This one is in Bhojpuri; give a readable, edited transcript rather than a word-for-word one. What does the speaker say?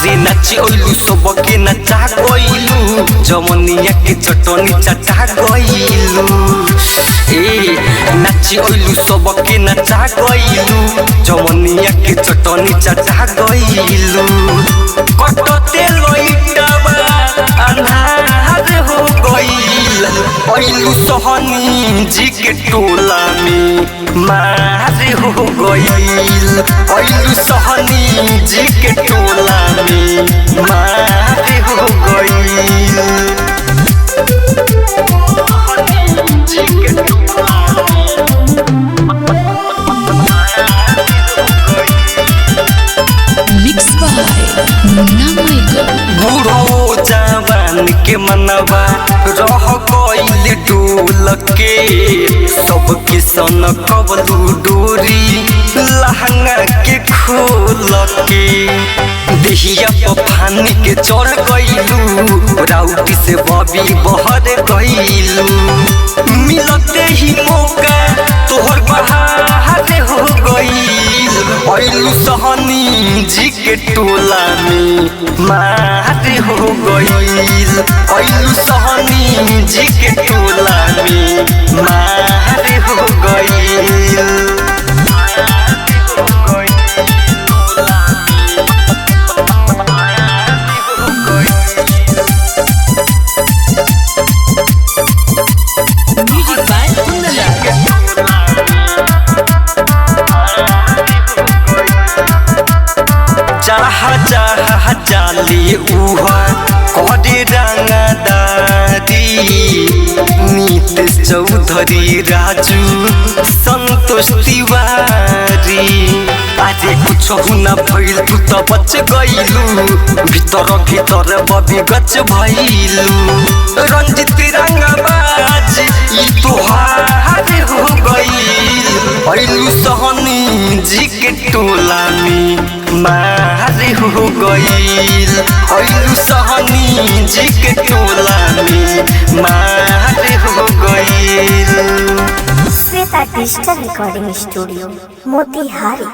अरे नाची ओइलू सबके नचा गइलू जमनिया के चटनी चटा गइलू। ए नाची ओइलू सबके नचा गइलू जमनिया के चटनी चटा गइलू। कटते लइटाबा अन्हार हो गइल ओइलू सहनी जी के टोला में मार हो गइल ओइलू सहनी जी के टोला में मार हो गइल। Mix by Munna Michael. बूढ़ो जवान के मनवा रह गइल डोल के सबके सन कबलू डोरी लहंगा के खोल के देहिया पानी के चढ़ गइलू राउटी से बबी बहर गइलू। मिलते ही मौका तोहर बहार हो गइल ओइलू सहनी जी के टोला में मार हो गइल ओइलू सहनी जी के टोला में मार हो गइल। म्यूजिक बाय चाह चाली उहा करे रंगदारी नीतीश चौधरी राजू संतोष तिवारी। अरे कुछ न भइल तू तो बच गइलू भीतर भीतर बबी गच भइलू। रंजित रंगबाज ई तोहार हो गइल ओइलू सहनी जी के टोला में मार हो गइल ओइलू सहनी जी के टोला में मार हो गइल। Shweta digital recording studio Motihari.